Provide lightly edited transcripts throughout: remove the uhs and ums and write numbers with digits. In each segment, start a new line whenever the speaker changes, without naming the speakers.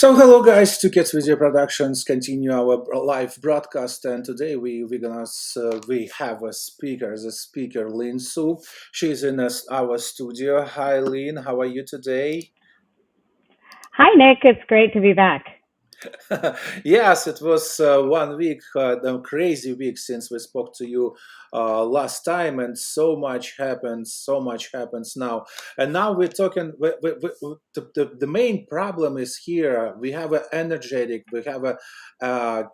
So hello guys, Two Cats Video Productions continue our live broadcast, and today we have a speaker, the speaker Lynn. She's in our studio. Hi Lynn, how are you today?
Hi, Nick. It's great to be back.
Yes, it was 1 week, a crazy week since we spoke to you last time, and so much happens. So much happens now, and now we're talking. The main problem is here. We have an energetic. We have a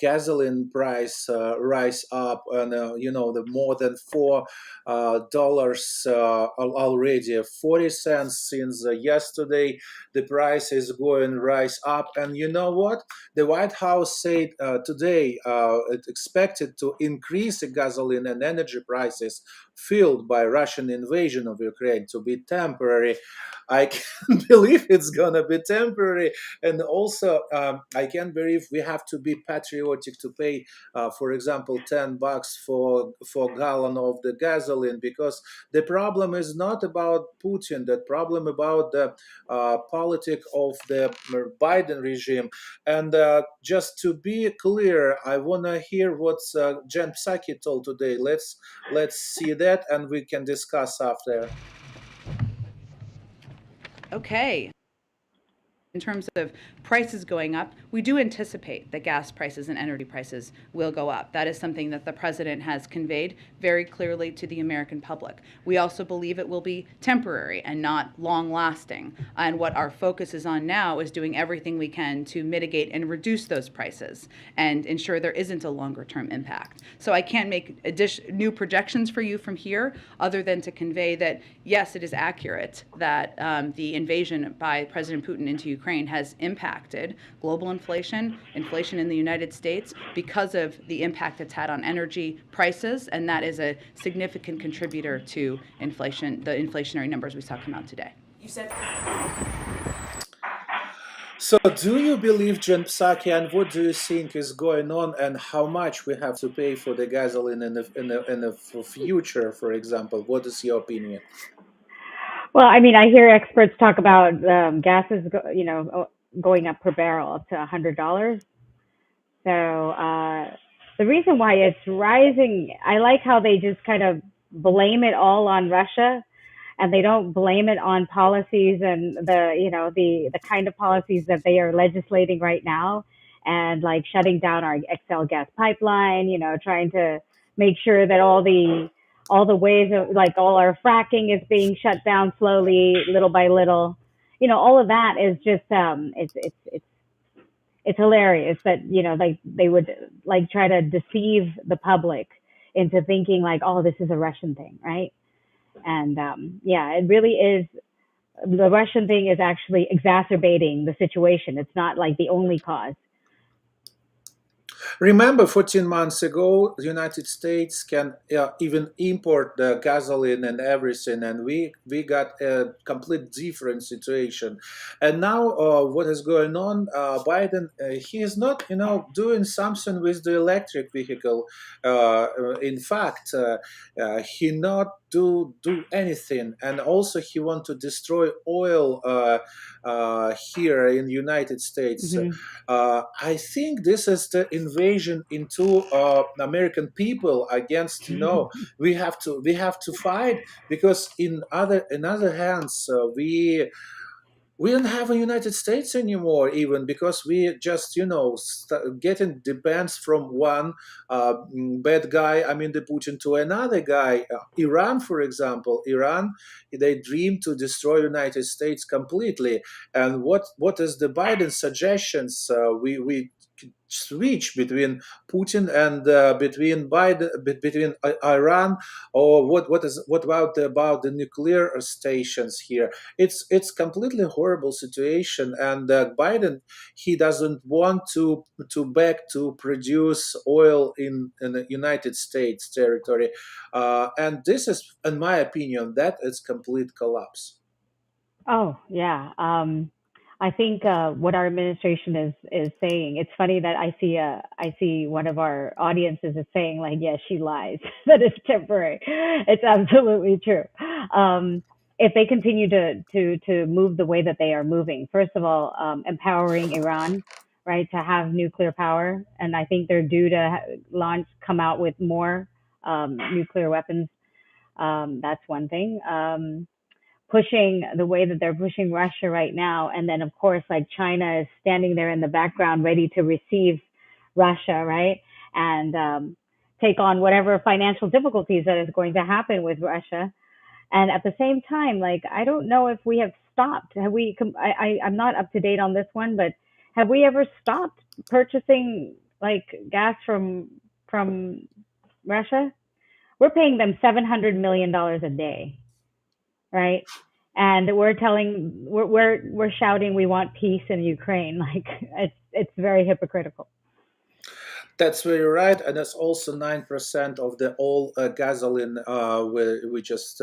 gasoline price rise up, and the more than $4 already. 40 cents since yesterday. The price is going rise up, and you know what? The White House said today it expected to increase the gasoline and energy prices fueled by Russian invasion of Ukraine to be temporary. I can't believe it's gonna be temporary, and also I can't believe we have to be patriotic to pay, for example, $10 for gallon of the gasoline, because the problem is not about Putin. The problem about the politic of the Biden regime. And just to be clear, I want to hear what Jen Psaki told today. Let's see that, and we can discuss after.
Okay. In terms of prices going up, we do anticipate that gas prices and energy prices will go up. That is something that the president has conveyed very clearly to the American public. We also believe it will be temporary and not long lasting. And what our focus is on now is doing everything we can to mitigate and reduce those prices and ensure there isn't a longer term impact. So I can't make new projections for you from here other than to convey that, yes, it is accurate that the invasion by President Putin into Ukraine has impacted global inflation in the United States because of the impact it's had on energy prices, and that is a significant contributor to inflation, the inflationary numbers we saw come out today. You said.
So, do you believe Jen Psaki, and what do you think is going on, and how much we have to pay for the gasoline in the future, for example? What is your opinion?
Well, I mean, I hear experts talk about gases, going up per barrel up to $100. So the reason why it's rising, I like how they just kind of blame it all on Russia, and they don't blame it on policies and the kind of policies that they are legislating right now, and like shutting down our XL gas pipeline, trying to make sure that all the ways of, like, all our fracking is being shut down slowly, little by little. All of that is just it's hilarious that like they would like try to deceive the public into thinking like, oh, this is a Russian thing, right? And yeah, it really is. The Russian thing is actually exacerbating the situation. It's not like the only cause.
Remember, 14 months ago, the United States can even import the gasoline and everything, and we got a complete different situation. And now, what is going on? Biden, he is not, doing something with the electric vehicle. In fact, he not do anything, and also he want to destroy oil here in the United States.
Mm-hmm.
I think this is the invasion into American people against. We have to fight, because in other hands, we don't have a United States anymore, even because we just getting depends from one bad guy, I mean the Putin, to another guy. Iran, for example, they dream to destroy United States completely. And what is the Biden suggestions? We switch between Putin and between Biden, between Iran, or what about the nuclear stations here? It's completely horrible situation, and Biden, he doesn't want to back to produce oil in the United States territory, and this is, in my opinion, that is complete collapse.
Oh yeah. I think what our administration is saying. It's funny that I see one of our audiences is saying like, yes, she lies. That is temporary. It's absolutely true. Um, if they continue to move the way that they are moving. First of all, empowering Iran, right, to have nuclear power, and I think they're due to come out with more nuclear weapons. That's one thing. Pushing the way that they're pushing Russia right now, and then of course, like China is standing there in the background, ready to receive Russia, right, and take on whatever financial difficulties that is going to happen with Russia. And at the same time, like, I don't know if we have stopped. Have we? I'm not up to date on this one, but have we ever stopped purchasing like gas from Russia? We're paying them $700 million a day, right? And we're shouting we want peace in Ukraine. Like, it's very hypocritical.
That's very right, and that's also 9% of the all gasoline we just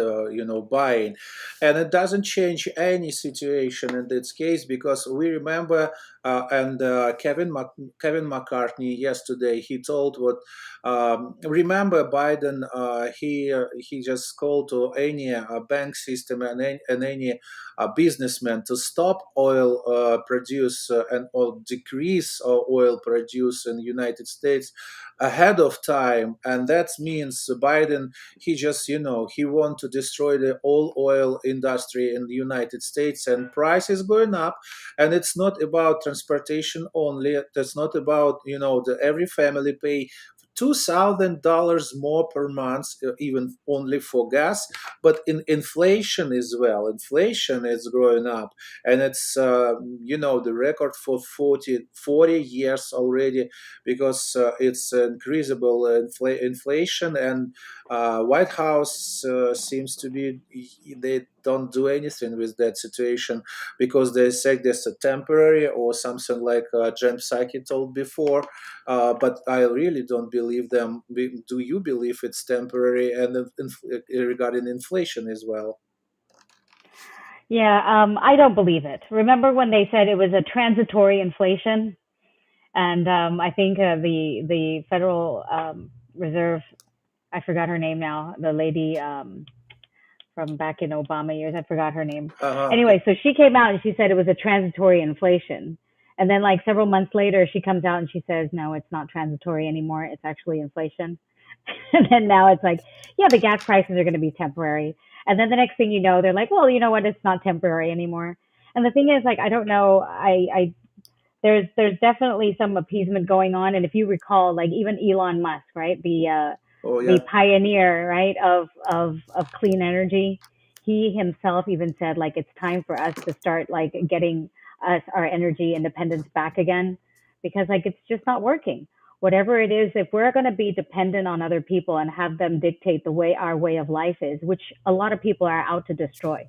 buying, and it doesn't change any situation in this case, because we remember and Kevin McCartney yesterday, he told what remember Biden, he just called to any bank system and any businessman to stop oil produce and or decrease oil produce in the United States ahead of time. And that means Biden, he just he want to destroy the all oil industry in the United States, and price is going up. And it's not about transportation only, it's not about every family pay $2,000 more per month, even only for gas, but in inflation as well. Inflation is growing up, and it's the record for 40 years already, because it's increasable inflation. And White House seems to be, they don't do anything with that situation, because they say this a temporary or something like Jen Psaki told before. But I really don't believe them. Do you believe it's temporary, and regarding inflation as well?
Yeah, I don't believe it. Remember when they said it was a transitory inflation? And I think the Federal Reserve, I forgot her name now, the lady from back in Obama years, I forgot her name. Anyway, so she came out and she said it was a transitory inflation. And then like several months later, she comes out and she says, no, it's not transitory anymore. It's actually inflation. And then now it's like, yeah, the gas prices are going to be temporary. And then the next thing you know, they're like, well, you know what? It's not temporary anymore. And the thing is, like, I don't know. There's definitely some appeasement going on. And if you recall, like even Elon Musk, right? The pioneer, right, of clean energy. He himself even said, like, it's time for us to start like getting us our energy independence back again, because like it's just not working. Whatever it is, if we're going to be dependent on other people and have them dictate the way our way of life is, which a lot of people are out to destroy.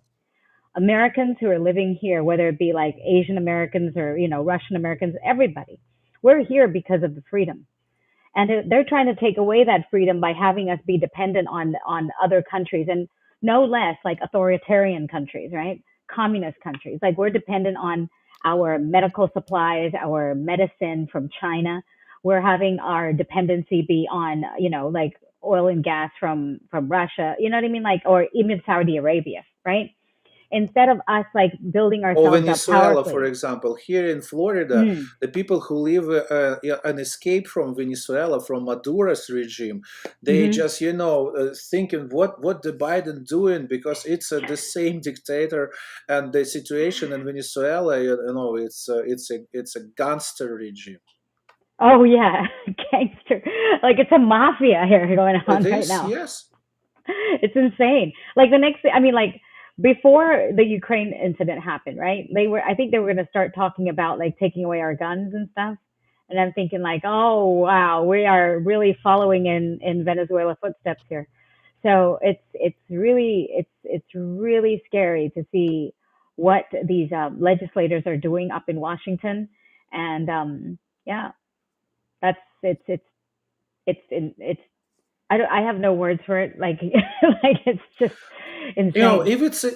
Americans who are living here, whether it be like Asian Americans or Russian Americans, everybody, we're here because of the freedom. And they're trying to take away that freedom by having us be dependent on other countries, and no less like authoritarian countries, right? Communist countries. Like, we're dependent on our medical supplies, our medicine from China. We're having our dependency be on, like oil and gas from Russia, you know what I mean? Like, or even Saudi Arabia, right? Instead of us like building
Or
ourselves up
Venezuela,
powerfully.
for example. Here in Florida, the people who live and escape from Venezuela, from Maduro's regime, they just, thinking what the Biden doing, because it's the same dictator, and the situation in Venezuela, it's a gangster regime.
Oh yeah, gangster. Like, it's a mafia here going on right now.
Yes.
It's insane. Like the next, I mean, like before the Ukraine incident happened, right? I think they were going to start talking about like taking away our guns and stuff. And I'm thinking like, oh wow, we are really following in Venezuela footsteps here. So it's really scary to see what these legislators are doing up in Washington. And yeah, that's it's I have no words for it. Like like it's insane.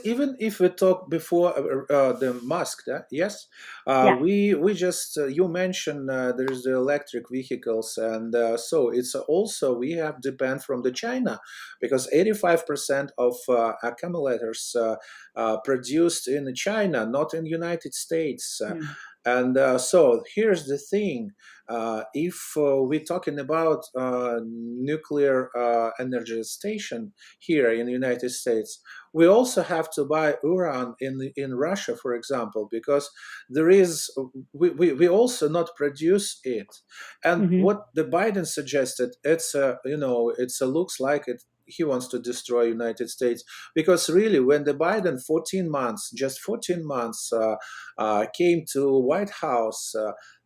Even if we talk before the Musk, yes,
Yeah.
we just you mentioned there is the electric vehicles, and so it's also we have depend from the China, because 85% of accumulators produced in China, not in United States.
Mm.
And so here's the thing: if we're talking about nuclear energy station here in the United States, we also have to buy uran in Russia, for example, because there is we also not produce it. And
Hmm.
what the Biden suggested, it's it's a looks like it. He wants to destroy United States, because really, when the Biden 14 months, just 14 months, came to White House,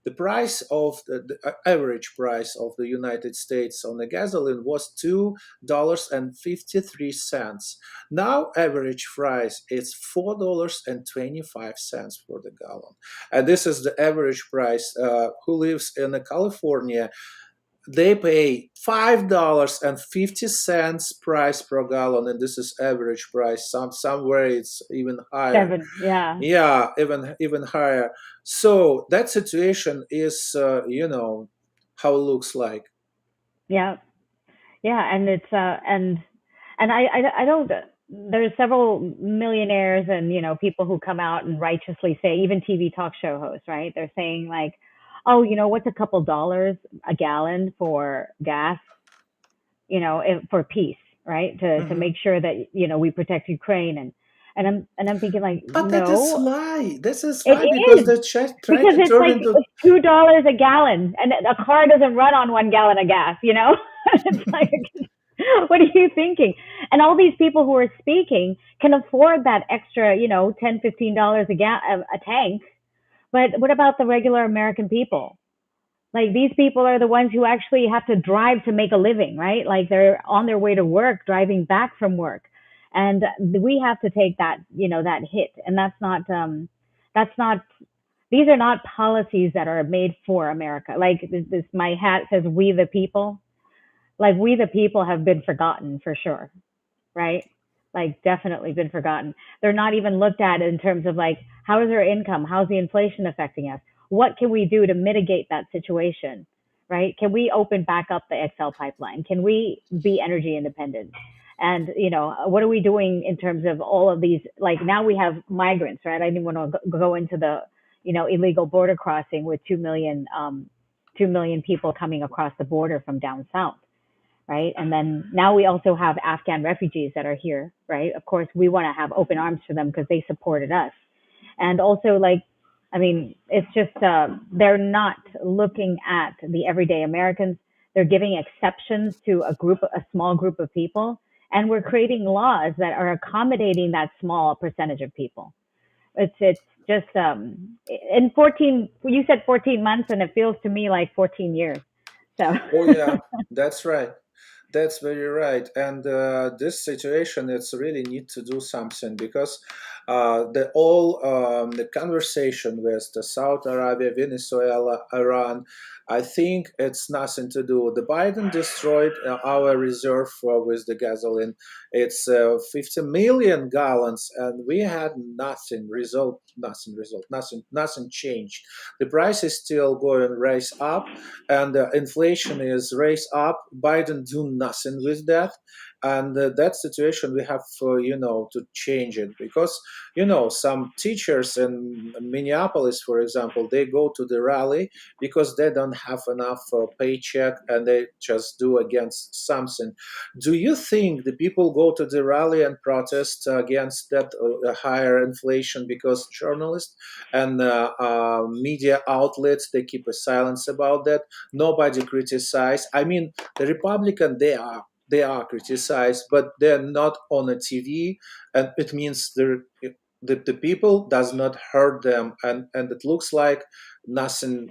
the price of the average price of the United States on the gasoline was $2.53. Now average price is $4.25 for the gallon, and this is the average price. Who lives in California? They pay $5.50 price per gallon, and this is average price. Somewhere it's even higher.
7. Yeah.
Yeah, even higher. So that situation is, how it looks like.
Yeah. Yeah. And it's, and I don't, there's several millionaires and, people who come out and righteously say, even TV talk show hosts, right? They're saying like, oh, what's a couple dollars a gallon for gas, for peace, right? To
Mhm.
make sure that, we protect Ukraine. And I'm thinking like,
But that is
no,
lie. This is
it
lie because
is.
they try
Because
to
it's
turn
like
into.
$2 a gallon, and a car doesn't run on 1 gallon of gas. It's like, what are you thinking? And all these people who are speaking can afford that extra, $10-15 a tank. But what about the regular American people? Like these people are the ones who actually have to drive to make a living, right? Like they're on their way to work, driving back from work, and we have to take that, that hit. And that's not these are not policies that are made for America. Like this my hat says we the people. Like we the people have been forgotten for sure, right? Like definitely been forgotten. They're not even looked at in terms of like how is our income? How's the inflation affecting us? What can we do to mitigate that situation? Right? Can we open back up the XL pipeline? Can we be energy independent? And what are we doing in terms of all of these? Like now we have migrants, right? I didn't want to go into the illegal border crossing with 2 million people coming across the border from down south, right? And then now we also have Afghan refugees that are here, right? Of course, we want to have open arms for them because they supported us. And also, like, I mean, it's just they're not looking at the everyday Americans. They're giving exceptions to a small group of people, and we're creating laws that are accommodating that small percentage of people. It's just in 14. You said 14 months, and it feels to me like 14 years. So
Oh yeah, that's right. That's very right. And this situation, it's really need to do something, because the conversation with the Saudi Arabia, Venezuela, Iran, I think it's nothing to do. The Biden destroyed our reserve with the gasoline. It's 50 million gallons, and we had nothing changed. The price is still going raise up, and inflation is raised up. Biden do nothing with that, and that situation we have to change it, because some teachers in Minneapolis, for example, they go to the rally because they don't have enough paycheck, and they just do against something. Do you think the people go to the rally and protest against that higher inflation because journalists and media outlets, they keep a silence about that? Nobody criticized. I mean, the Republican, they are criticized, but they're not on a TV, and it means the people does not hurt them, and it looks like nothing,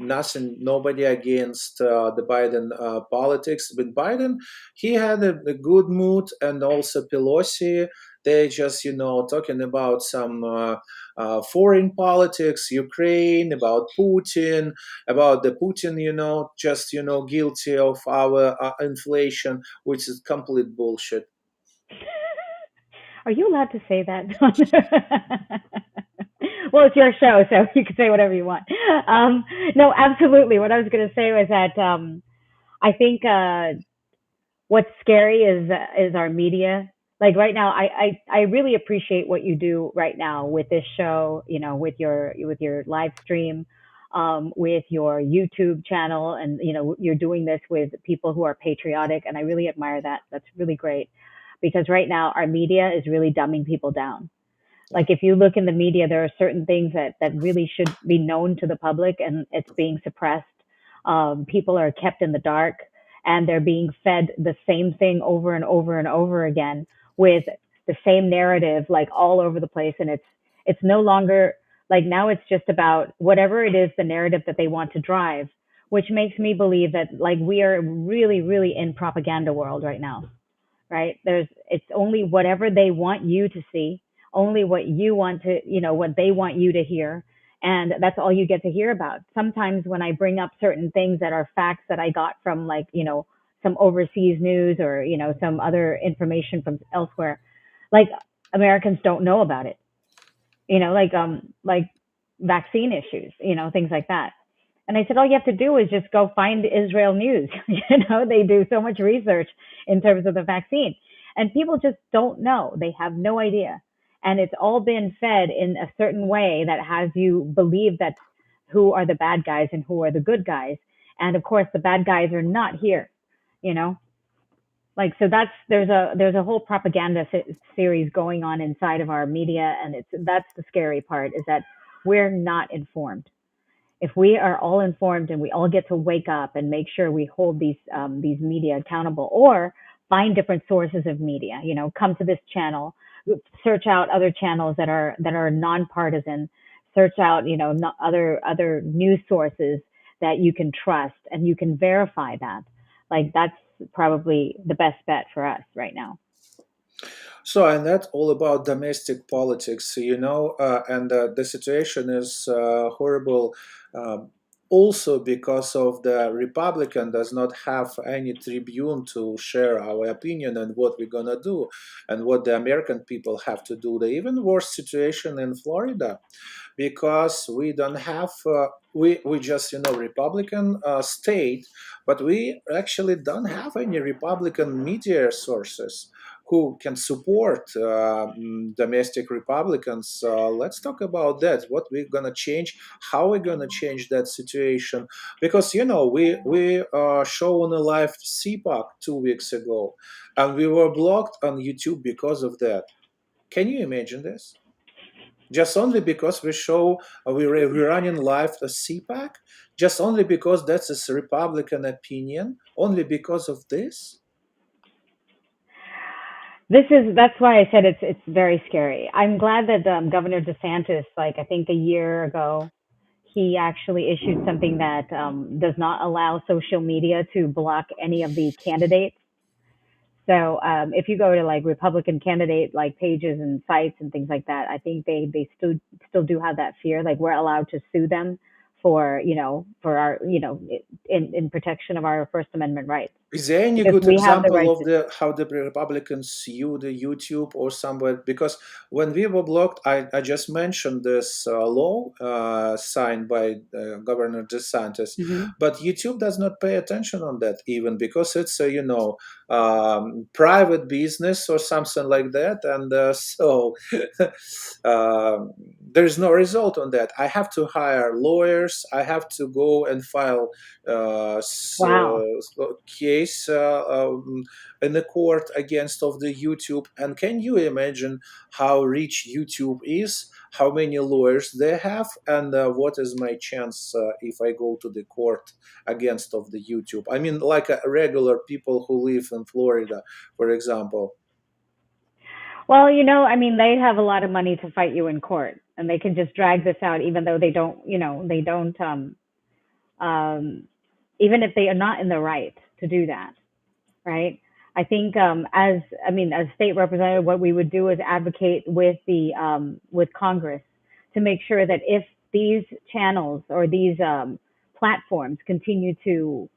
nobody against the Biden politics. But Biden, he had a good mood, and also Pelosi. They just talking about some foreign politics, Ukraine, about Putin, about the Putin, just guilty of our inflation, which is complete bullshit.
Are you allowed to say that? Well, it's your show, so you can say whatever you want. No, absolutely. What I was going to say was that I think what's scary is our media. Like right now, I really appreciate what you do right now with this show. You know, with your live stream, with your YouTube channel, and you know you're doing this with people who are patriotic, and I really admire that. That's really great because right now our media is really dumbing people down. Like if you look in the media, there are certain things that really should be known to the public, and it's being suppressed. People are kept in the dark, and they're being fed the same thing over and over and over again with the same narrative, like all over the place. And it's no longer like now it's just about whatever it is, the narrative that they want to drive, which makes me believe that like we are really, really in propaganda world right now, right? It's only whatever they want you to see, only what you want to, what they want you to hear. And that's all you get to hear about. Sometimes when I bring up certain things that are facts that I got from like, some overseas news or, some other information from elsewhere, like Americans don't know about it, like vaccine issues, things like that. And I said, all you have to do is just go find Israel News. They do so much research in terms of the vaccine. And people just don't know. They have no idea. And it's all been fed in a certain way that has you believe that who are the bad guys and who are the good guys. And of course, the bad guys are not here, you know? Like, so there's a whole propaganda series going on inside of our media. And that's the scary part is that we're not informed. If we are all informed and we all get to wake up and make sure we hold these media accountable or find different sources of media, come to this channel, search out other channels that are nonpartisan, search out, other news sources that you can trust and you can verify that. Like that's probably the best bet for us right now.
So, and that's all about domestic politics, and the situation is horrible. Also, because of the Republican does not have any tribune to share our opinion and what we're gonna do, and what the American people have to do. The even worse situation in Florida, because we don't have we just Republican state, but we actually don't have any Republican media sources who can support domestic Republicans. Let's talk about that. What we're gonna change? How we're gonna change that situation? Because we shown a live CPAC 2 weeks ago, and we were blocked on YouTube because of that. Can you imagine this? Just only because we're running live a CPAC, just only because that's a Republican opinion, only because of this.
That's why I said it's very scary. I'm glad that Governor DeSantis, like I think a year ago, he actually issued something that does not allow social media to block any of the candidates. So if you go to like Republican candidate like pages and sites and things like that, I think they still do have that fear. Like we're allowed to sue them for our in protection of our First Amendment rights.
Is there any
Because
good
we have the
example
right
of
to.
how the Republicans sue the YouTube or somewhere? Because when we were blocked, I just mentioned this law signed by Governor DeSantis,
Mhm.
but YouTube does not pay attention on that even because it's a private business or something like that, and so there's no result on that. I have to hire lawyers. I have to go and file
Wow.
case in the court against of the YouTube. And can you imagine how rich YouTube is, how many lawyers they have, and what is my chance if I go to the court against of the YouTube? I mean, like regular people who live in Florida, for example.
Well, I mean, they have a lot of money to fight you in court, and they can just drag this out, even though they don't, even if they are not in the right to do that, right? I think, as state representative, what we would do is advocate with Congress to make sure that if these channels or these platforms continue to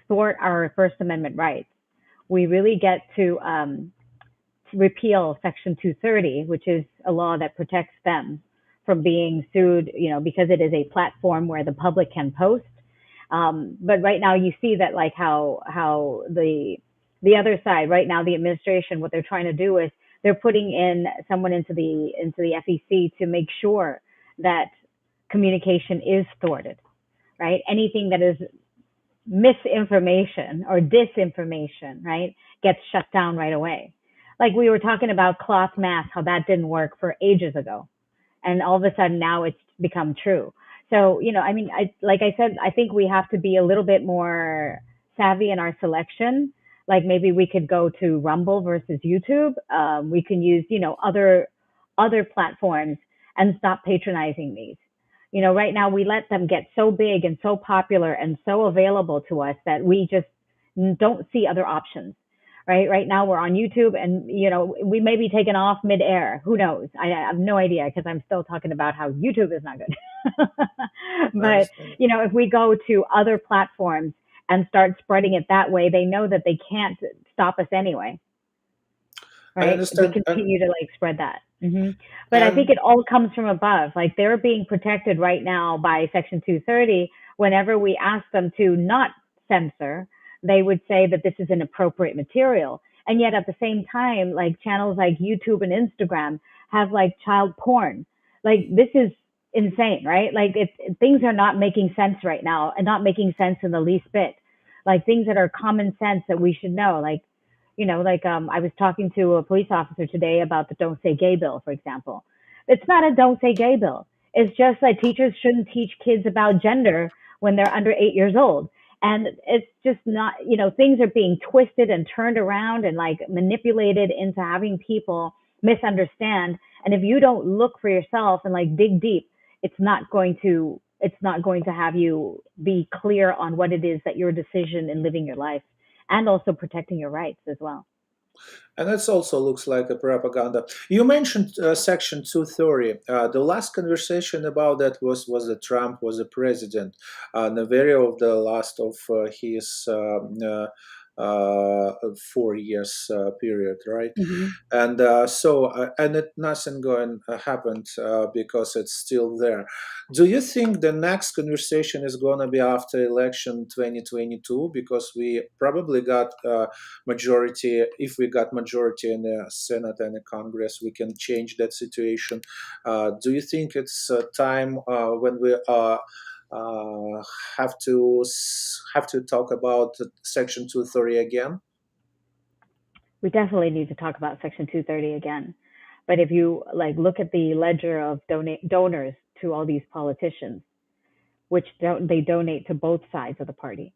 thwart our First Amendment rights, we really get repeal Section 230, which is a law that protects them from being sued, because it is a platform where the public can post. But right now you see that like how the other side right now, the administration, what they're trying to do is they're putting in someone into the FEC to make sure that communication is thwarted, right? Anything that is misinformation or disinformation, right, gets shut down right away. Like we were talking about cloth masks, how that didn't work for ages ago. And all of a sudden now it's become true. So, like I said, I think we have to be a little bit more savvy in our selection. Like maybe we could go to Rumble versus YouTube. We can use, other platforms and stop patronizing these. Right now we let them get so big and so popular and so available to us that we just don't see other options. Right now we're on YouTube and, we may be taken off midair. Who knows? I have no idea because I'm still talking about how YouTube is not good. But, if we go to other platforms and start spreading it that way, they know that they can't stop us anyway. Right?
I understand.
They continue to spread that. Mm-hmm. But I think it all comes from above. Like they're being protected right now by Section 230. Whenever we ask them to not censor, they would say that this is inappropriate material. And yet at the same time, like channels like YouTube and Instagram have like child porn. Like this is insane, right? Like things are not making sense right now and not making sense in the least bit. Like things that are common sense that we should know. I was talking to a police officer today about the Don't Say Gay bill, for example. It's not a Don't Say Gay bill. It's just that teachers shouldn't teach kids about gender when they're under 8 years old. And it's just not, things are being twisted and turned around and like manipulated into having people misunderstand. And if you don't look for yourself and like dig deep, it's not going to have you be clear on what it is that your decision in living your life and also protecting your rights as well.
And that also looks like a propaganda. You mentioned Section 230. The last conversation about that was that Trump was a president, the very of the last of his 4 years period, right?
Mm-hmm.
And nothing going happened because it's still there. Do you think the next conversation is going to be after election 2022? Because we probably got majority. If we got majority in the Senate and the Congress, we can change that situation. Do you think it's time when we have to talk about Section 230 again?
We definitely need to talk about Section 230 again. But if you look at the ledger of donors to all these politicians, which they donate to both sides of the party.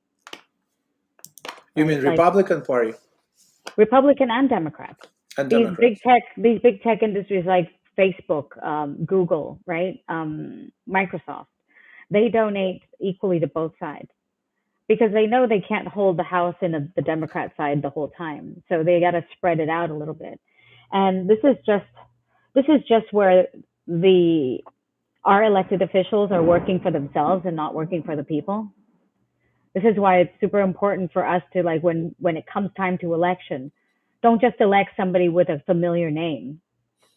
You mean Republican Party?
Republican and Democrat.
And
these
Democrats.
These big tech industries like Facebook, Google, right, Microsoft, they donate equally to both sides because they know they can't hold the House and the Democrat side the whole time. So they got to spread it out a little bit. And this is just where our elected officials are working for themselves and not working for the people. This is why it's super important for us to when it comes time to election, don't just elect somebody with a familiar name,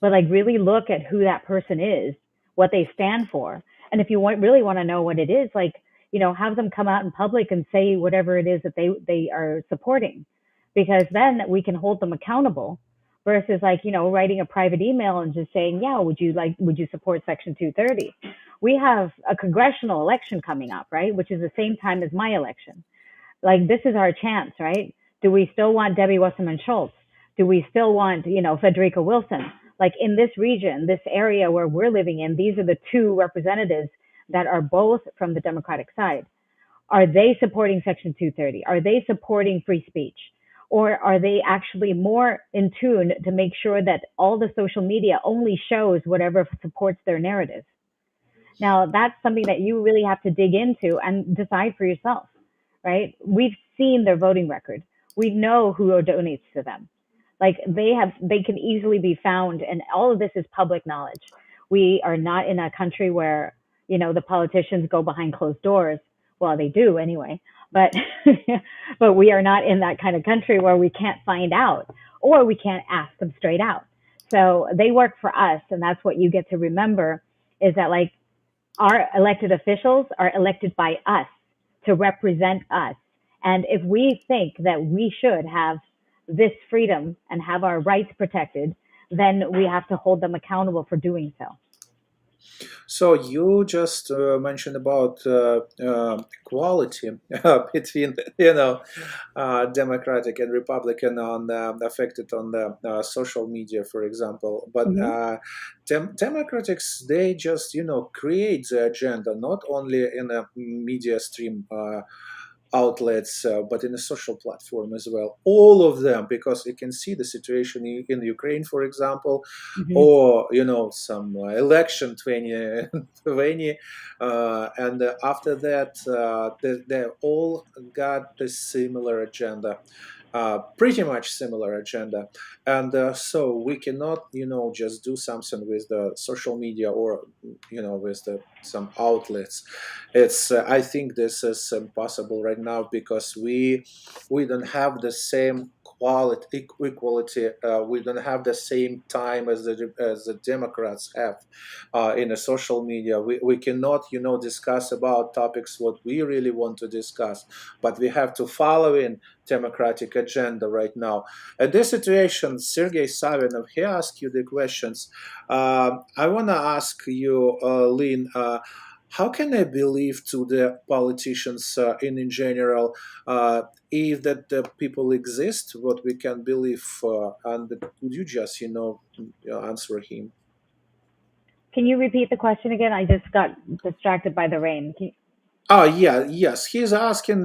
but really look at who that person is, what they stand for. And if you really want to know what it is, have them come out in public and say whatever it is that they are supporting, because then we can hold them accountable versus writing a private email and just saying, yeah, would you support Section 230? We have a congressional election coming up, right? Which is the same time as my election. This is our chance, right? Do we still want Debbie Wasserman Schultz? Do we still want, Federica Wilson? In this region, this area where we're living in, these are the two representatives that are both from the Democratic side. Are they supporting Section 230? Are they supporting free speech? Or are they actually more in tune to make sure that all the social media only shows whatever supports their narrative? Now, that's something that you really have to dig into and decide for yourself, right? We've seen their voting record. We know who donates to them. They can easily be found, and all of this is public knowledge. We are not in a country where, the politicians go behind closed doors. Well, they do anyway, but we are not in that kind of country where we can't find out, or we can't ask them straight out. So they work for us, and that's what you get to remember is that like our elected officials are elected by us to represent us. And if we think that we should have this freedom and have our rights protected, then we have to hold them accountable for doing so.
So you just mentioned about equality between Democratic and Republican on affected on the social media, for example. But Democrats, they just create the agenda not only in a media stream. Outlets, but in a social platform as well. All of them, because you can see the situation in Ukraine, for example, or some election 2020, and after that, they all got the similar agenda. Pretty much similar agenda, and so we cannot just do something with the social media or with some outlets. It's I think this is impossible right now because we don't have the same equality. We don't have the same time as the Democrats have in the social media. We cannot discuss about topics what we really want to discuss, but we have to follow in Democratic agenda right now. And this situation, Sergei Savinov, he asked you the questions. I want to ask you, Lynn, how can I believe to the politicians in general if that the people exist, what we can believe? And could you just, answer him?
Can you repeat the question again? I just got distracted by the rain.
Oh, yeah, yes. He's asking,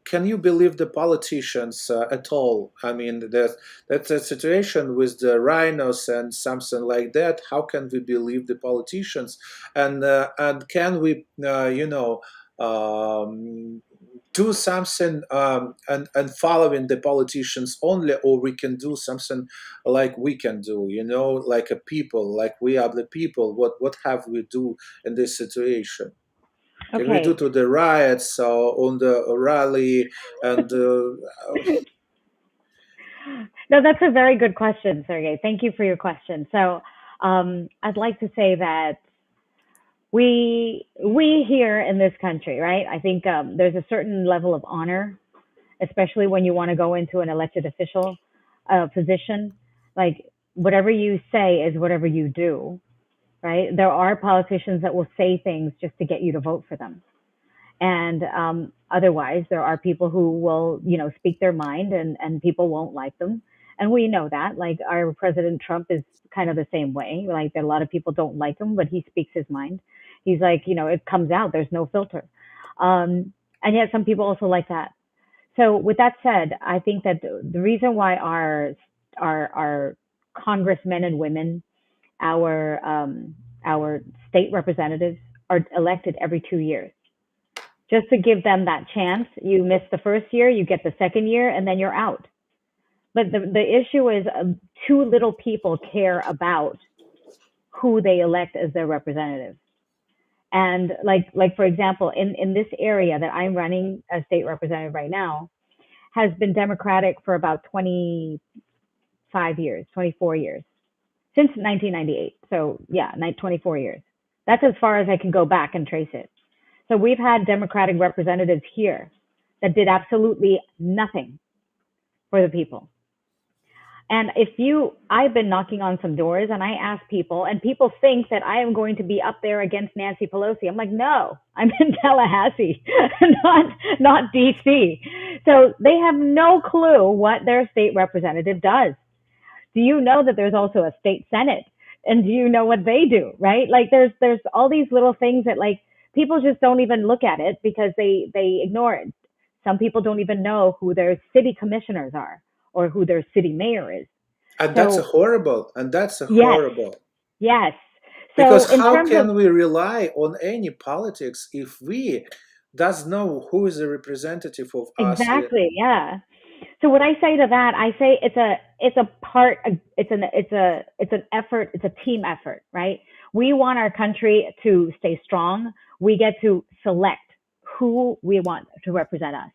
can you believe the politicians at all? I mean, that's a situation with the rhinos and something like that. How can we believe the politicians? And can we, do something and following the politicians only, or we can do something like we can do, like a people, like we are the people. What have we do in this situation? Can we do to the riots on the rally and
No, that's a very good question, Sergey. Thank you for your question. So I'd like to say that we here in this country, right? I think there's a certain level of honor, especially when you want to go into an elected official position. Like whatever you say is whatever you do, right? There are politicians that will say things just to get you to vote for them. And otherwise, there are people who will, speak their mind and people won't like them. And we know that. Like our President Trump is kind of the same way. Like a lot of people don't like him, but he speaks his mind. He's like, it comes out. There's no filter. And yet some people also like that. So with that said, I think that the reason why our congressmen and women, our state representatives are elected every 2 years, just to give them that chance. You miss the first year, you get the second year, and then you're out. But the issue is too little people care about who they elect as their representative. And like for example, in this area that I'm running as state representative right now, has been Democratic for about 25 years, 24 years, since 1998. So yeah, 24 years. That's as far as I can go back and trace it. So we've had Democratic representatives here that did absolutely nothing for the people. And I've been knocking on some doors and I ask people, and people think that I am going to be up there against Nancy Pelosi. I'm like, no, I'm in Tallahassee, not DC. So they have no clue what their state representative does. Do you know that there's also a state Senate? And do you know what they do, right? Like there's all these little things that like people just don't even look at it because they ignore it. Some people don't even know who their city commissioners are or who their city mayor is.
And that's horrible.
Yes. So
because how can we rely on any politics if we doesn't know who is the representative of us?
Exactly. Yeah. So what I say to that, I say it's an effort, it's a team effort, right? We want our country to stay strong. We get to select who we want to represent us,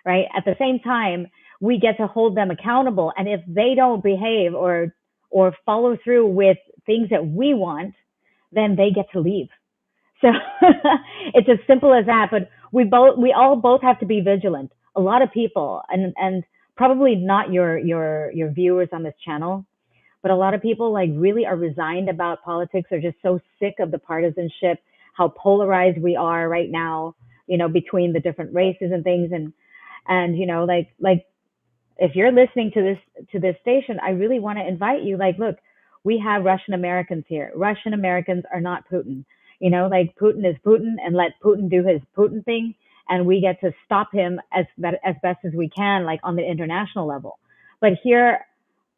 right? At the same time, we get to hold them accountable. And if they don't behave or follow through with things that we want, then they get to leave. So it's as simple as that. But we all both have to be vigilant. A lot of people, and probably not your viewers on this channel, but a lot of people like really are resigned about politics. They're just so sick of the partisanship, how polarized we are right now, between the different races and things. And like if you're listening to this station, I really want to invite you. Like, look, we have Russian Americans here. Russian Americans are not Putin. Like Putin is Putin, and let Putin do his Putin thing, and we get to stop him as best as we can, like on the international level. But here,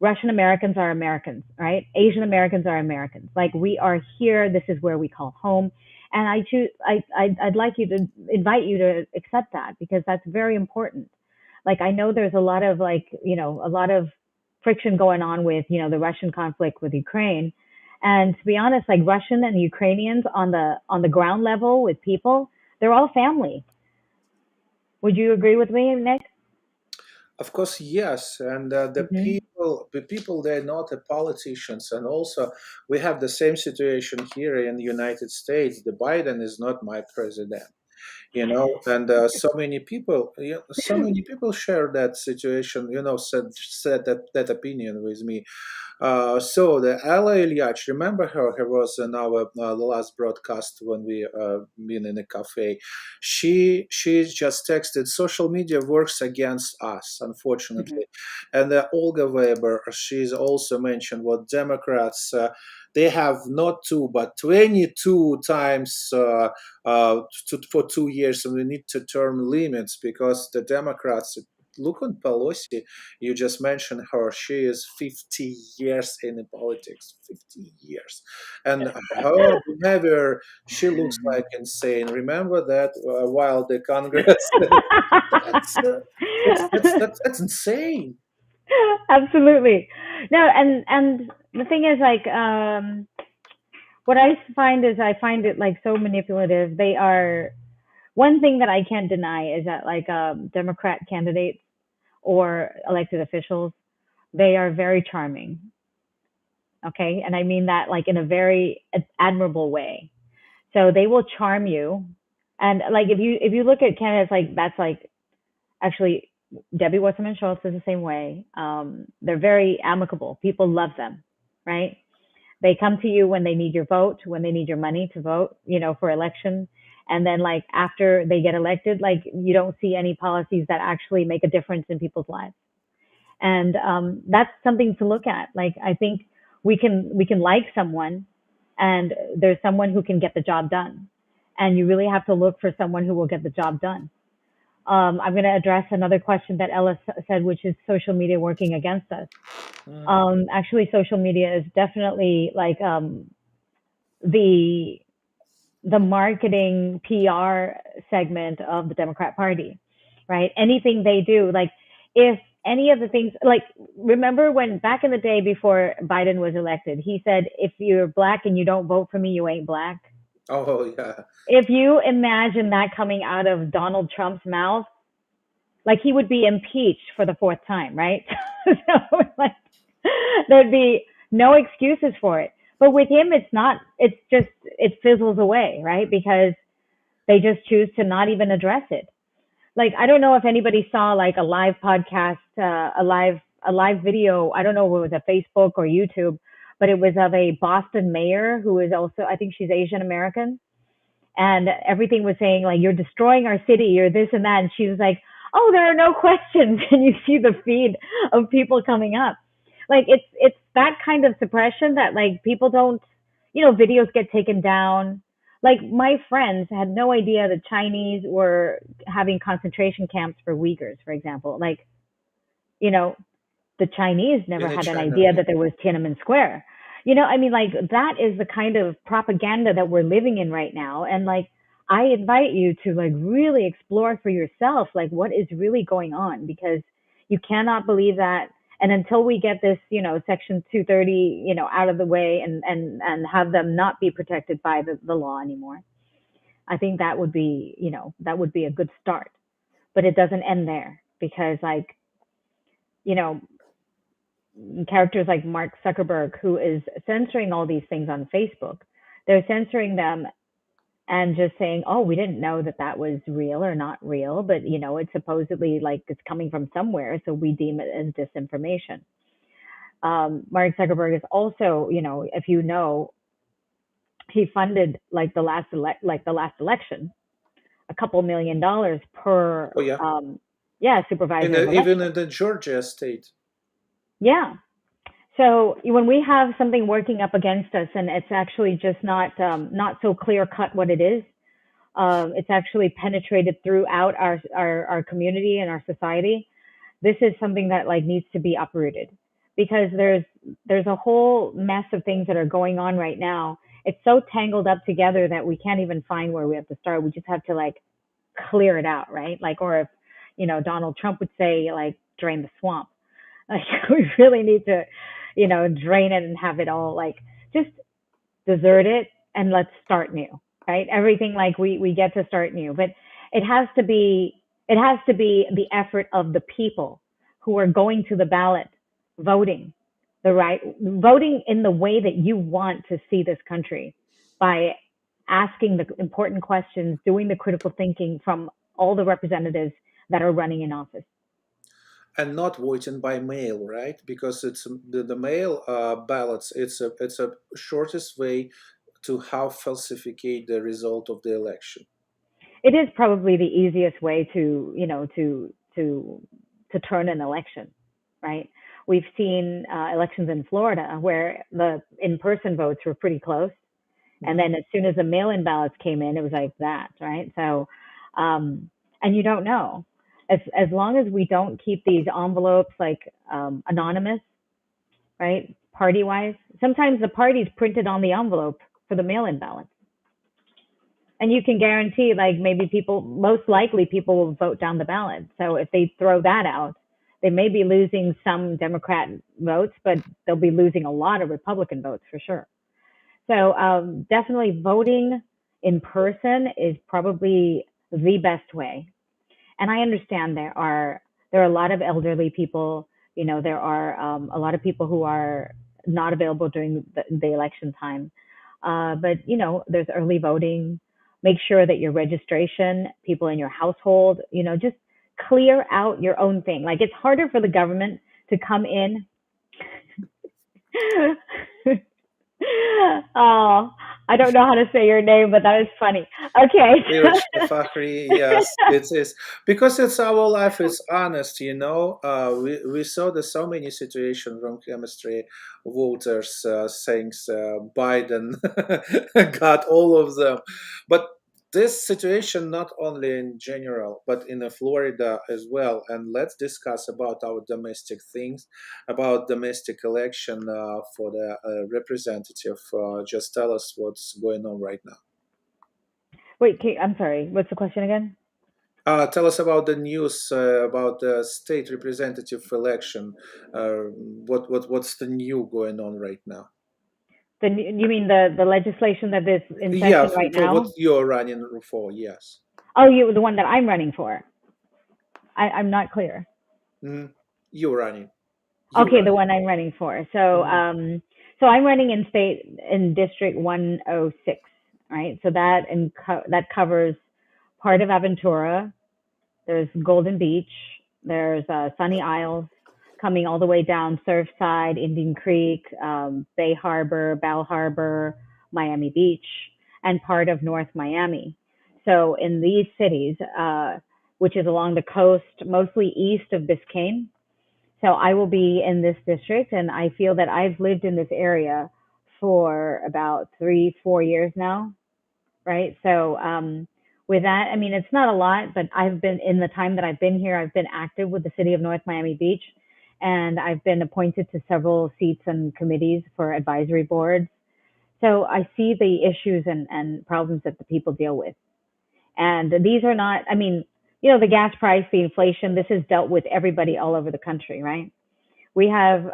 Russian Americans are Americans, right? Asian Americans are Americans. Like, we are here. This is where we call home. And I'd like you to invite you to accept that, because that's very important. Like, I know there's a lot of a lot of friction going on with, the Russian conflict with Ukraine. And to be honest, like Russian and Ukrainians on the ground level with people, they're all family. Would you agree with me, Nick?
Of course, yes. And the people, they're not the politicians. And also, we have the same situation here in the United States. The Biden is not my president. And so many people share that situation, said that opinion with me. So the Ella Ilyich, remember her? Her was in our the last broadcast when we been in a cafe. She just texted, social media works against us, unfortunately. And Olga Weber, she's also mentioned what Democrats. They have not 2 but 22 times for 2 years, and we need to term limits because the Democrats. Look on Pelosi. You just mentioned her. She is 50 years in politics. 50 years, and her behavior. She looks like insane. Remember that while the Congress. That's insane.
Absolutely. No, and the thing is, like, what I find it like so manipulative. They are. One thing that I can't deny is that, like, Democrat candidates or elected officials, they are very charming. Okay, and I mean that like in a very admirable way. So they will charm you, and like if you look at candidates, like that's like actually Debbie Wasserman Schultz is the same way. They're very amicable. People love them, right? They come to you when they need your vote, when they need your money to vote, for election. And then like after they get elected, like you don't see any policies that actually make a difference in people's lives. And that's something to look at. Like, I think we can like someone, and there's someone who can get the job done. And you really have to look for someone who will get the job done. I'm going to address another question that Ella said, which is social media working against us. Actually, social media is definitely like the marketing PR segment of the Democrat Party, right? Anything they do, like if any of the things, like remember when back in the day before Biden was elected, he said, if you're black and you don't vote for me, you ain't black.
Oh, yeah.
If you imagine that coming out of Donald Trump's mouth, like he would be impeached for the 4th time, right? So like there'd be no excuses for it. But with him, it's not, it's just, it fizzles away, right? Because they just choose to not even address it. Like, I don't know if anybody saw like a live podcast, a live video. I don't know if it was a Facebook or YouTube, but it was of a Boston mayor who is also, I think she's Asian American. And everything was saying like, you're destroying our city, you're this and that. And she was like, oh, there are no questions. And you see the feed of people coming up. Like it's that kind of suppression that like people don't, videos get taken down. Like my friends had no idea the Chinese were having concentration camps for Uyghurs, for example. Like, the Chinese never had an idea that there was Tiananmen Square. I mean, like that is the kind of propaganda that we're living in right now. And like, I invite you to like really explore for yourself, like what is really going on, because you cannot believe that. And until we get this, Section 230, out of the way and have them not be protected by the law anymore, I think that would be, that would be a good start. But it doesn't end there, because like you know, characters like Mark Zuckerberg, who is censoring all these things on Facebook. They're censoring them and just saying, oh, we didn't know that that was real or not real, but it's supposedly like it's coming from somewhere, so we deem it as disinformation. Mark Zuckerberg is also, if he funded like the last election, a couple $1 million per
Oh yeah,
supervisor of
even
election.
in the Georgia state.
Yeah. So when we have something working up against us, and it's actually just not so clear cut what it is, it's actually penetrated throughout our community and our society. This is something that like needs to be uprooted, because there's a whole mess of things that are going on right now. It's so tangled up together that we can't even find where we have to start. We just have to like clear it out, right? Like, or if Donald Trump would say, like, drain the swamp. Like, we really need to drain it and have it all like just desert it and let's start new, right? Everything, like, we get to start new, but it has to be the effort of the people who are going to the ballot, voting voting in the way that you want to see this country, by asking the important questions, doing the critical thinking from all the representatives that are running in office.
And not voting by mail, right? Because it's the mail ballots. It's a shortest way to how falsificate the result of the election.
It is probably the easiest way to turn an election, right? We've seen elections in Florida where the in-person votes were pretty close, and then as soon as the mail-in ballots came in, it was like that, right? So, and you don't know. As long as we don't keep these envelopes like anonymous, right? Party-wise, sometimes the party's printed on the envelope for the mail-in ballots. And you can guarantee, like, maybe most likely people will vote down the ballot. So if they throw that out, they may be losing some Democrat votes, but they'll be losing a lot of Republican votes for sure. So definitely voting in person is probably the best way. And I understand there are a lot of elderly people. There are a lot of people who are not available during the election time. But there's early voting. Make sure that your registration, people in your household, just clear out your own thing. Like, it's harder for the government to come in. Oh, I don't know how to say your name, but that is funny. Okay.
Yes, it is, because it's our life. It's honest, we saw there's so many situations from chemistry voters saying Biden got all of them, but this situation not only in general but in Florida as well. And let's discuss about our domestic things, about domestic election for the representative. Just tell us what's going on right now.
Wait, Kate, I'm sorry. What's the question again?
Tell us about the news about the state representative election. What's the new going on right now?
You mean the legislation that is in
Yeah,
session right
for
now?
what you're running for, yes.
Oh, the one that I'm running for. I'm not clear.
You're running.
Okay, the one I'm running for. So so I'm running in District 106, right? So that covers part of Aventura. There's Golden Beach. There's Sunny Isles, coming all the way down Surfside, Indian Creek, Bay Harbor, Bal Harbor, Miami Beach, and part of North Miami. So in these cities, which is along the coast, mostly east of Biscayne. So I will be in this district, and I feel that I've lived in this area for about 3-4 years now, right? So with that, I mean, it's not a lot, but in the time that I've been here, I've been active with the city of North Miami Beach, and I've been appointed to several seats and committees for advisory boards. So I see the issues and problems that the people deal with. And these are not, I mean, the gas price, the inflation, this is dealt with everybody all over the country, right? We have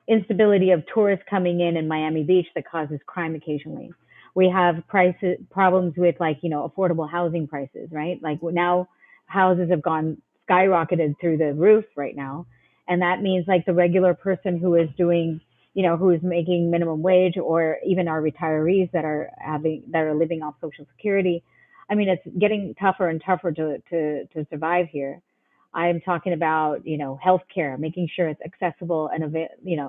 instability of tourists coming in Miami Beach that causes crime occasionally. We have problems with, like, affordable housing prices, right? Like, now houses have gone skyrocketed through the roof right now. And that means like the regular person who is doing, who is making minimum wage, or even our retirees that are living off Social Security. I mean, it's getting tougher and tougher to survive here. I'm talking about, healthcare, making sure it's accessible and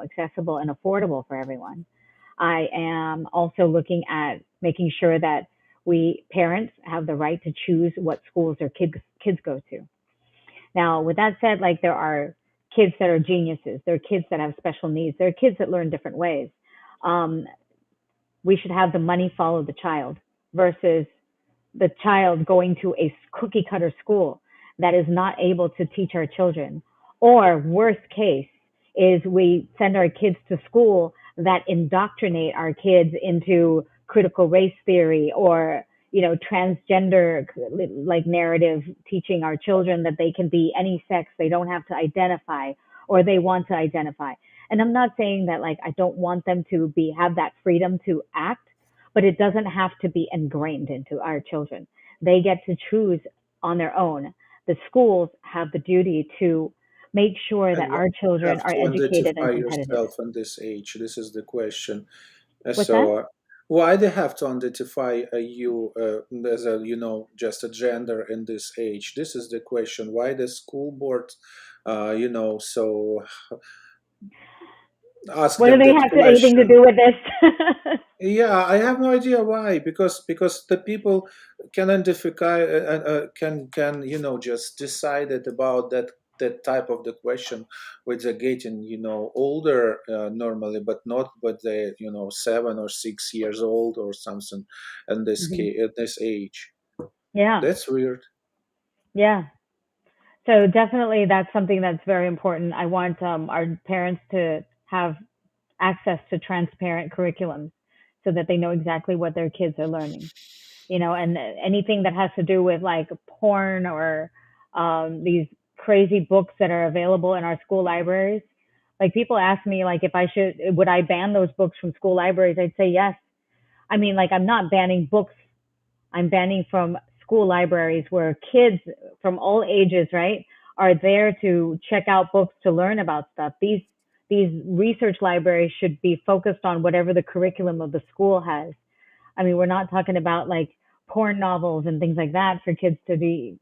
accessible and affordable for everyone. I am also looking at making sure that we parents have the right to choose what schools their kids go to. Now, with that said, like there are kids that are geniuses, there are kids that have special needs, there are kids that learn different ways. Um, we should have the money follow the child versus the child going to a cookie cutter school that is not able to teach our children. Or worst case is we send our kids to school that indoctrinate our kids into critical race theory, or transgender like narrative, teaching our children that they can be any sex, they don't have to identify, or they want to identify. And I'm not saying that like I don't want them to have that freedom to act, but it doesn't have to be ingrained into our children. They get to choose on their own. The schools have the duty to make sure
And
that
why
our
do you
children
have
are
to
educated
identify
and competitive.
yourself on this age? This is the question.
What's that?
So, why they have to identify you as a, just a gender in this age? This is the question. Why the school board, so ask
What do
them
they
that
have anything to
question?
do with this?
Yeah, I have no idea why. Because the people can identify can just decided about that type of the question when they're getting older normally, but not but they 7 or 6 years old or something, in this
Hmm.
case at this age.
Yeah,
That's weird.
yeah. So definitely that's something that's very important. I want our parents to have access to transparent curriculums so that they know exactly what their kids are learning. And anything that has to do with like porn or these crazy books that are available in our school libraries. Like people ask me like if would I ban those books from school libraries? I'd say yes. I mean, like I'm not banning books. I'm banning from school libraries where kids from all ages, right, are there to check out books to learn about stuff. These research libraries should be focused on whatever the curriculum of the school has. I mean, we're not talking about like porn novels and things like that for kids to be.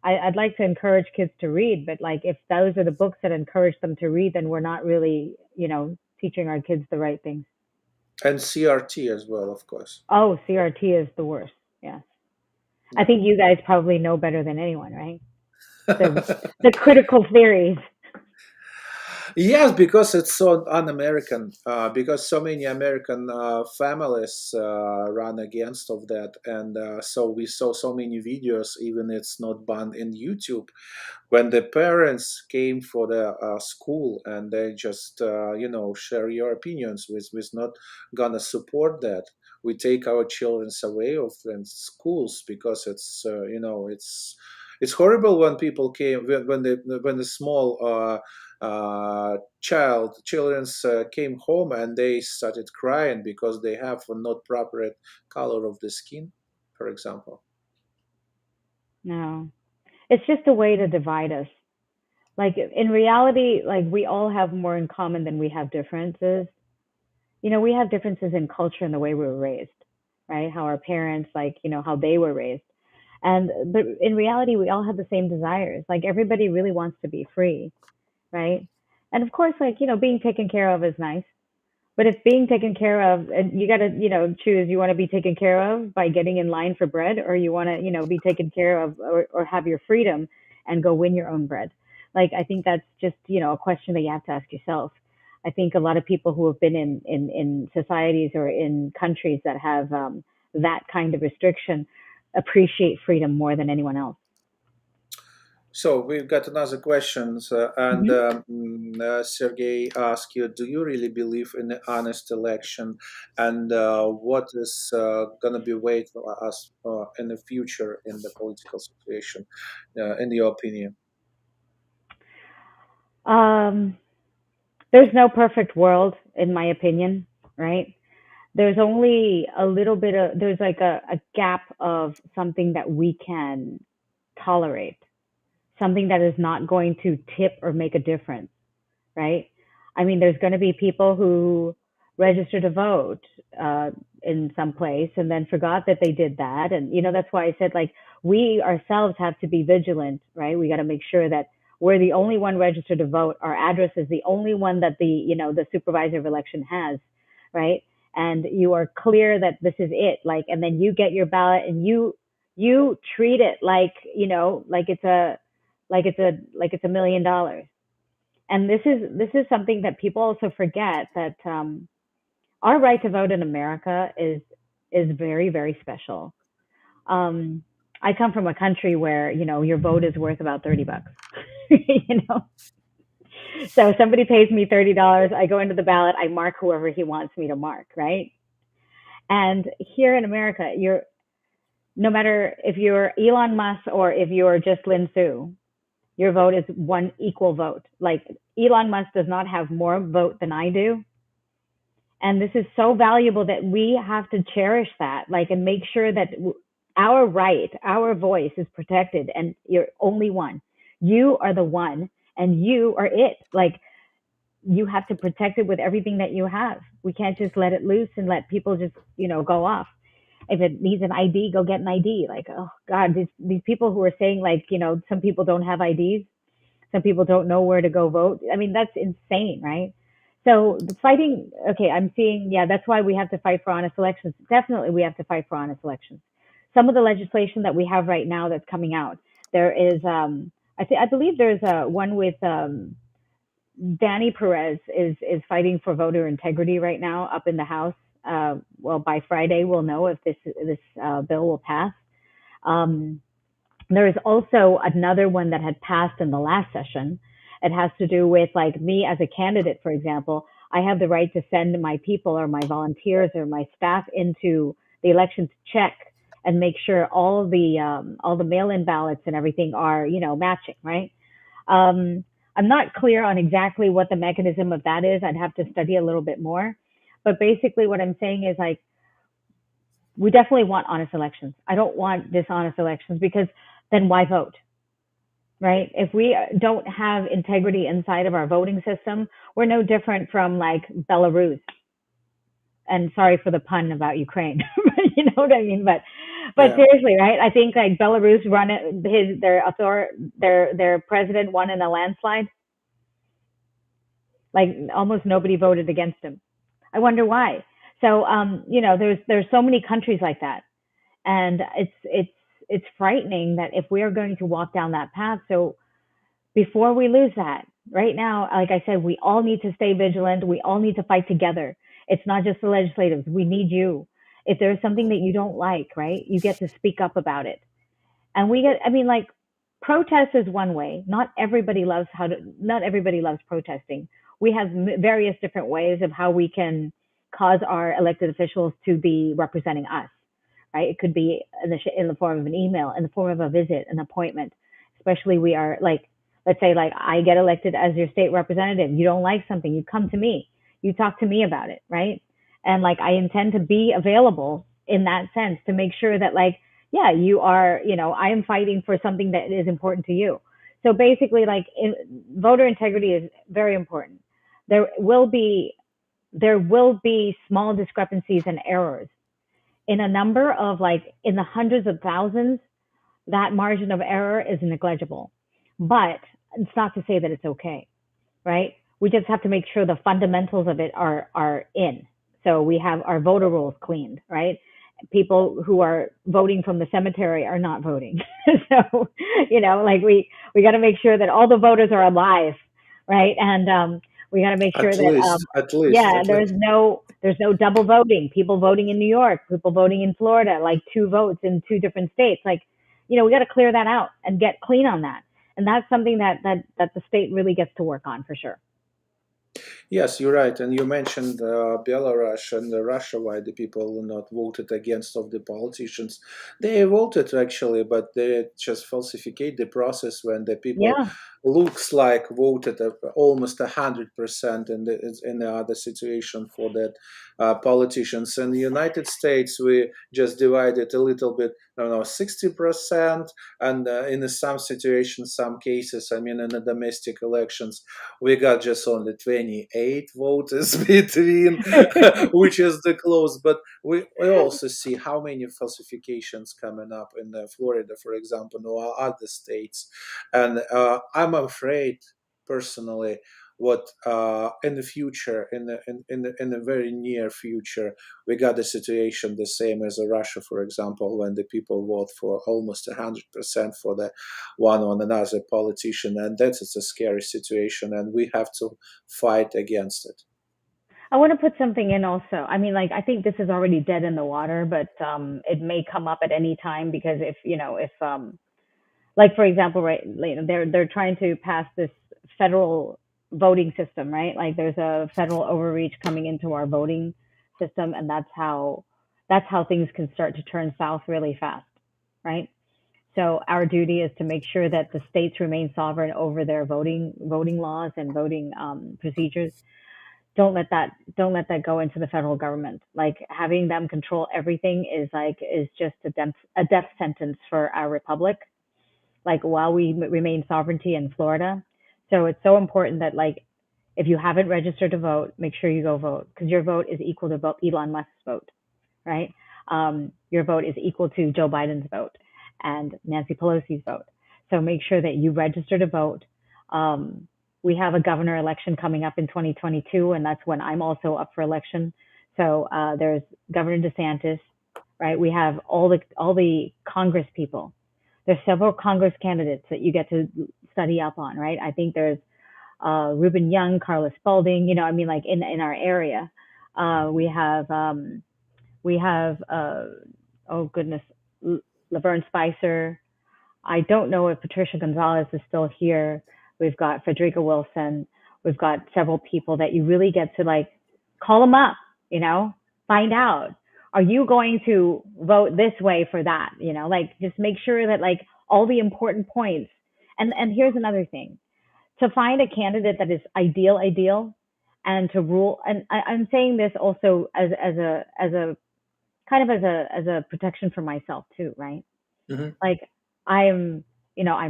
I'd like to encourage kids to read, but like if those are the books that encourage them to read, then we're not really, teaching our kids the right things.
And CRT as well, of course.
Oh, CRT is the worst. Yes. I
Yeah.
think you guys probably know better than anyone, right? The the critical theories.
Yes, because it's so un-American. Because so many American families run against of that, and so we saw so many videos. Even it's not banned in YouTube. When the parents came for the school and they just share your opinions with not gonna support that. We take our children away of the schools because it's horrible when people came when the small children's came home and they started crying because they have a not proper color of the skin, for example.
No, it's just a way to divide us. Like in reality, like we all have more in common than we have differences. We have differences in culture and the way we were raised, right? How our parents, like, how they were raised. But in reality, we all have the same desires. Like everybody really wants to be free, right? And of course, like, being taken care of is nice. But if being taken care of, and you got to, choose, you want to be taken care of by getting in line for bread, or you want to, be taken care of, or have your freedom and go win your own bread. Like, I think that's just, a question that you have to ask yourself. I think a lot of people who have been in societies or in countries that have that kind of restriction appreciate freedom more than anyone else.
So we've got another question, and
Hmm.
Sergey asked you, do you really believe in the honest election, and what is going to be wait for us in the future in the political situation, in your opinion?
Um, there's no perfect world, in my opinion, right? There's only a little bit of, there's like a gap of something that we can tolerate, something that is not going to tip or make a difference. right? I mean, there's going to be people who register to vote in some place and then forgot that they did that. And, that's why I said, like, we ourselves have to be vigilant, right? We got to make sure that we're the only one registered to vote. Our address is the only one that the supervisor of election has, right? And you are clear that this is it. Like, and then you get your ballot and you treat it like, like it's a $1 million. And this is something that people also forget, that our right to vote in America is very, very special. I come from a country where your vote is worth about $30. you know, so somebody pays me $30. I go into the ballot. I mark whoever he wants me to mark, right? And here in America, no matter if you're Elon Musk or if you're just Lynn Sue, your vote is one equal vote. Like, Elon Musk does not have more vote than I do. And this is so valuable that we have to cherish that, like, and make sure that our right, our voice is protected, and you're only one. You are the one, and you are it. Like, you have to protect it with everything that you have. We can't just let it loose and let people just, go off. If it needs an ID, go get an ID. Like, oh God, these people who are saying, like, some people don't have IDs. Some people don't know where to go vote. I mean, that's insane, right? So the fighting, okay, I'm seeing, yeah, that's why we have to fight for honest elections. Definitely we have to fight for honest elections. Some of the legislation that we have right now that's coming out, there is, I believe there's one with Danny Perez is fighting for voter integrity right now up in the House. Well, by Friday, we'll know if this bill will pass. There is also another one that had passed in the last session. It has to do with, like, me as a candidate, for example. I have the right to send my people or my volunteers or my staff into the election to check and make sure all the mail-in ballots and everything are, matching, right? I'm not clear on exactly what the mechanism of that is. I'd have to study a little bit more. But basically what I'm saying is, like, we definitely want honest elections. I don't want dishonest elections, because then why vote? Right? If we don't have integrity inside of our voting system, we're no different from, like, Belarus. And sorry for the pun about Ukraine, you know what I mean? But
Yeah.
seriously, right? I think, like, Belarus their president won in a landslide. Like, almost nobody voted against him. I wonder why. So, there's so many countries like that, and it's frightening that if we are going to walk down that path. So before we lose that, right now, like I said, we all need to stay vigilant. We all need to fight together. It's not just the legislators. We need you. If there's something that you don't like, right, you get to speak up about it. And like, protest is one way. Not everybody loves protesting. We have various different ways of how we can cause our elected officials to be representing us, right? It could be in the form of an email, in the form of a visit, an appointment. Especially, we are, like, let's say, like, I get elected as your state representative. You don't like something, you come to me, you talk to me about it, right? And, like, I intend to be available in that sense to make sure that, like, yeah, you are, I am fighting for something that is important to you. So basically, like, voter integrity is very important. There will be small discrepancies and errors in a number of, like, in the hundreds of thousands. That margin of error is negligible, but it's not to say that it's okay, right? We just have to make sure the fundamentals of it are in. So we have our voter rolls cleaned, right? People who are voting from the cemetery are not voting. So, like, we got to make sure that all the voters are alive, right? And we got to make sure that
At least.
yeah, there's no double voting. People voting in New York, people voting in Florida, like 2 votes in 2 different states. Like, we got to clear that out and get clean on that. And that's something that the state really gets to work on, for sure.
Yes, you're right. And you mentioned Belarus and Russia, why the people not voted against of the politicians. They voted actually, but they just falsificate the process when the people
Yeah.
looks like voted almost 100% in the other situation for that politicians. In the United States, we just divided a little bit, I don't know, 60%. And in some situations, some cases, I mean, in the domestic elections, we got just only 28 voters between, which is the close. But we also see how many falsifications coming up in Florida, for example, or other states. And I'm afraid, personally, what in the future, in the very near future, we got a situation the same as Russia, for example, when the people vote for almost 100% for the one or another politician, and that is a scary situation, and we have to fight against it.
I want to put something in also. I mean, like, I think this is already dead in the water, but it may come up at any time because if, like, for example, right, they're trying to pass this federal voting system, right? Like, there's a federal overreach coming into our voting system, and that's how things can start to turn south really fast, right? So our duty is to make sure that the states remain sovereign over their voting laws and voting procedures. Don't let that go into the federal government. Like, having them control everything is just a death sentence for our republic. Like, while we remain sovereignty in Florida, so it's so important that, like, if you haven't registered to vote, make sure you go vote, because your vote is equal to Elon Musk's vote, right? Your vote is equal to Joe Biden's vote and Nancy Pelosi's vote. So make sure that you register to vote. We have a governor election coming up in 2022, and that's when I'm also up for election. So there's Governor DeSantis, right? We have all the Congress people. There's several Congress candidates that you get to study up on, right? I think there's Reuben Young, Carla Spalding. I mean, like, in our area, we have oh goodness, Laverne Spicer. I don't know if Patricia Gonzalez is still here. We've got Frederica Wilson. We've got several people that you really get to, like, call them up, find out. Are you going to vote this way for that? Like, just make sure that, like, all the important points. And here's another thing: to find a candidate that is ideal, and to rule. And I'm saying this also as a kind of as a protection for myself too, right?
Mm-hmm.
Like, I'm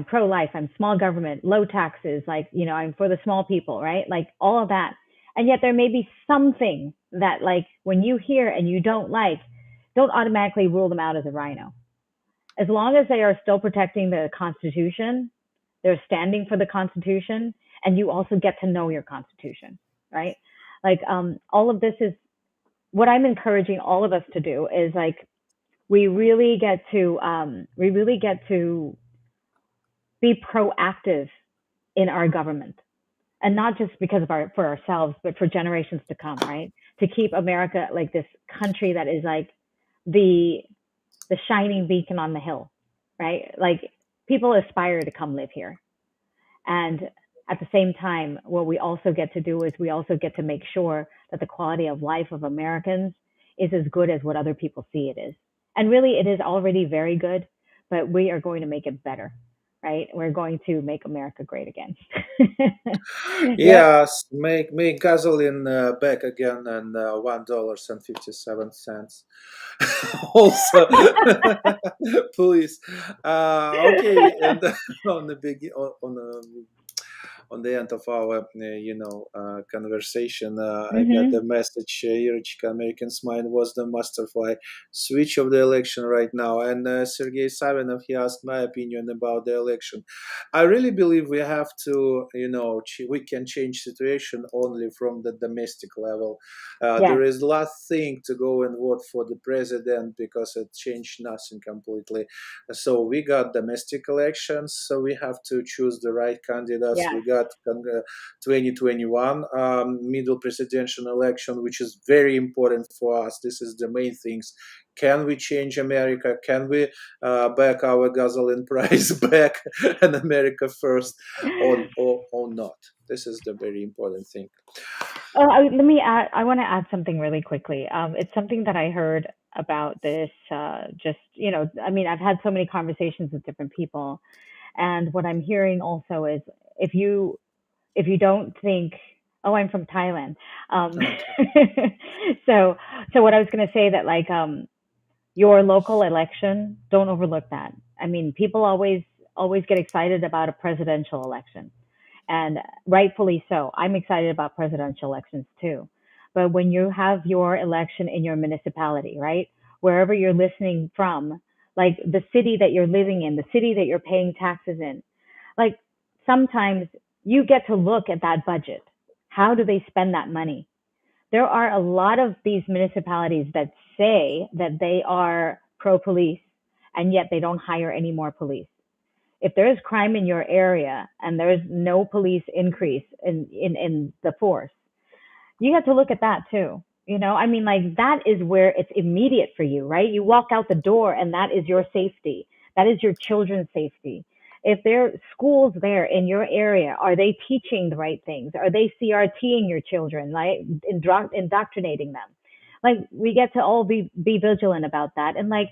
pro-life, I'm small government, low taxes, like, I'm for the small people, right? Like, all of that. And yet there may be something that, like, when you hear and you don't automatically rule them out as a rhino. As long as they are still protecting the Constitution, they're standing for the Constitution, and you also get to know your Constitution, right? Like, all of this is what I'm encouraging all of us to do is, like, we really get to be proactive in our government, and not just because for ourselves, but for generations to come, right? To keep America, like, this country that is, like, the shining beacon on the hill, right? Like, people aspire to come live here. And at the same time, what we also get to do is we also get to make sure that the quality of life of Americans is as good as what other people see it is. And really, it is already very good, but we are going to make it better, right? We're going to make America great again. Yep.
Yes, make gasoline back again, and $1.57. Also, please. Okay, and on the big on the end of our conversation, I got the message. Irочка, American's mind was the masterfly switch of the election right now, and Sergei Savinov, he asked my opinion about the election. I really believe we have to, we can change situation only from the domestic level.
Yes.
There is last thing to go and vote for the president because it changed nothing completely. So we got domestic elections, so we have to choose the right candidates.
Yeah.
We got 2021 middle presidential election, which is very important for us. This is the main things. Can we change America? Can we back our gasoline price back and America first, or not? This is the very important thing.
Oh, let me add. I want to add something really quickly. It's something that I heard about this. Just I mean, I've had so many conversations with different people, and what I'm hearing also is if you if you don't think, oh, I'm from Thailand. Um,
Okay.
so what I was going to say that like your local election, don't overlook that. I mean, people always get excited about a presidential election, and rightfully so. I'm excited about presidential elections too. But when you have your election in your municipality, right, wherever you're listening from, like the city that you're living in, the city that you're paying taxes in, like sometimes you get to look at that budget. How do they spend that money? There are a lot of these municipalities that say that they are pro police, and yet they don't hire any more police. If there is crime in your area and there is no police increase in the force, you have to look at that too. I mean, like that is where it's immediate for you, right? You walk out the door and that is your safety. That is your children's safety. If there are schools there in your area, are they teaching the right things? Are they CRTing your children, like indoctrinating them? Like we get to all be vigilant about that, and like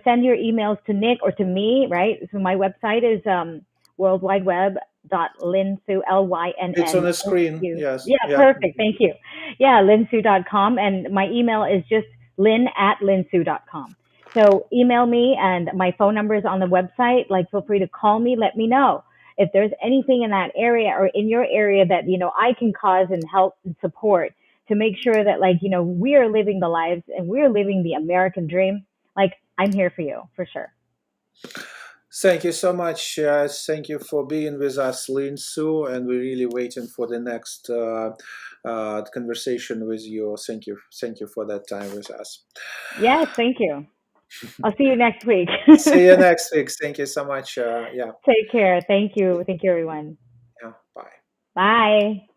send your emails to Nick or to me, right? So my website is World Wide Web .linsu
It's on
Lynn
the screen.
you.
Yes.
Yeah,
Yeah.
perfect. Thank you. Yeah, linsu.com. And my email is just lynn@linsu.com. So email me, and my phone number is on the website. Like, feel free to call me. Let me know if there's anything in that area or in your area that, I can cause and help and support to make sure that, like, we are living the lives and we're living the American dream. Like, I'm here for you, for sure.
Thank you so much. Thank you for being with us, Lynn Sue, and we're really waiting for the next conversation with you. Thank you for that time with us.
Yes, thank you. I'll see you next week.
See you next week. Thank you so much. Yeah,
Take care. Thank you. Thank you, everyone.
yeah. Bye.
Bye.